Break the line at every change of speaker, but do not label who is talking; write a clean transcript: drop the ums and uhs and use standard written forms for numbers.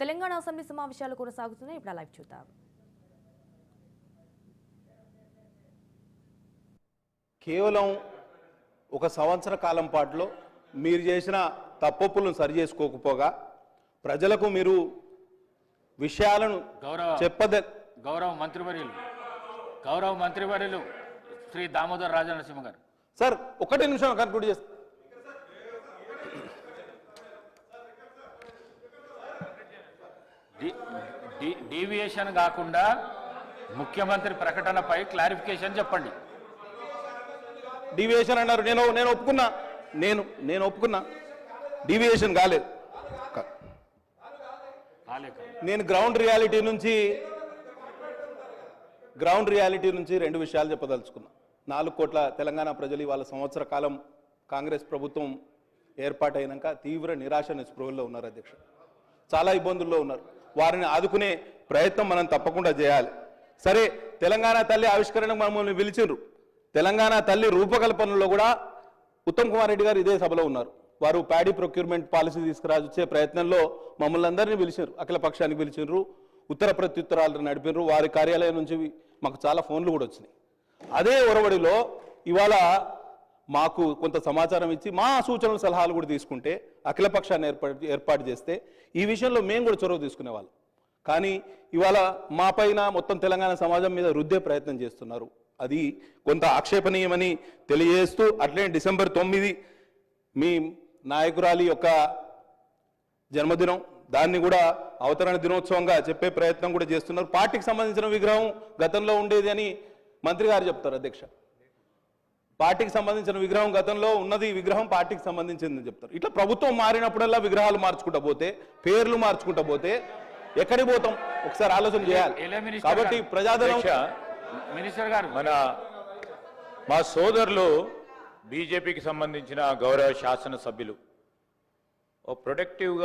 Telangana assembly సమావేశాలు కొనసాగుతున్నాయి. ఇప్పుడు లైవ్ చూద్దాం.
కేవలం ఒక సంవత్సర కాలం పాటులో మీరు చేసిన తప్పులను సరి చేసుకోకపోగా ప్రజలకు మీరు విషయాలను
గౌరవ మంత్రివర్యులు శ్రీ దామోదర్ రాజనరసింహ గారు.
సార్ ఒకటే నిమిషం కన్క్లూడ్ చేస్తా.
డీవియేషన్ కాకుండా ముఖ్యమంత్రి ప్రకటనపై క్లారిఫికేషన్ చెప్పండి.
డీవియేషన్ అన్నారు, నేను ఒప్పుకున్నా, నేను ఒప్పుకున్నా, డీవియేషన్ కాలేదు. నేను గ్రౌండ్ రియాలిటీ నుంచి రెండు విషయాలు చెప్పదలుచుకున్నా. 4 కోట్ల తెలంగాణ ప్రజలు ఇవాళ సంవత్సర కాలం కాంగ్రెస్ ప్రభుత్వం ఏర్పాటైనాక తీవ్ర నిరాశ నిస్పృహల్లో ఉన్నారు అధ్యక్ష. చాలా ఇబ్బందుల్లో ఉన్నారు. వారిని ఆదుకునే ప్రయత్నం మనం తప్పకుండా చేయాలి. సరే, తెలంగాణ తల్లి ఆవిష్కరణకు మమ్మల్ని పిలిచిండ్రు. తెలంగాణ తల్లి రూపకల్పనలో కూడా ఉత్తమ్ కుమార్ రెడ్డి గారు ఇదే సభలో ఉన్నారు. వారు ప్యాడీ ప్రొక్యూర్మెంట్ పాలసీ తీసుకురాచే ప్రయత్నంలో మమ్మల్ని అందరినీ పిలిచారు. అఖిల పక్షానికి పిలిచిండ్రు, ఉత్తర ప్రత్యుత్తరాలు నడిపినారు. వారి కార్యాలయం నుంచి మాకు చాలా ఫోన్లు కూడా వచ్చినాయి. అదే ఒరవడిలో ఇవాళ మాకు కొంత సమాచారం ఇచ్చి మా సూచనలు సలహాలు కూడా తీసుకుంటే అఖిల పక్షాన్ని ఏర్పాటు చేస్తే ఈ విషయంలో మేము కూడా చొరవ తీసుకునేవాళ్ళం. కానీ ఇవాళ మా పైన మొత్తం తెలంగాణ సమాజం మీద రుద్దే ప్రయత్నం చేస్తున్నారు. అది కొంత ఆక్షేపణీయమని తెలియజేస్తూ, అట్లే డిసెంబర్ 9 మీ నాయకురాలి యొక్క జన్మదినం, దాన్ని కూడా అవతరణ దినోత్సవంగా చెప్పే ప్రయత్నం కూడా చేస్తున్నారు. పార్టీకి సంబంధించిన విగ్రహం గతంలో ఉండేది అని మంత్రి గారు చెప్తారు అధ్యక్ష. పార్టీకి సంబంధించిన విగ్రహం గతంలో ఉన్నది, విగ్రహం పార్టీకి సంబంధించిందని చెప్తారు. ఇట్లా ప్రభుత్వం మారినప్పుడల్లా విగ్రహాలు మార్చుకుంటా పోతే, పేర్లు మార్చుకుంటా పోతే ఎక్కడికి పోతాం? ఒకసారి ఆలోచన చేయాలి. కాబట్టి ప్రజాధనం
మినిస్టర్ గారు,
మా సోదరులు బీజేపీకి సంబంధించిన గౌరవ శాసనసభ్యులు ప్రొడక్టివ్గా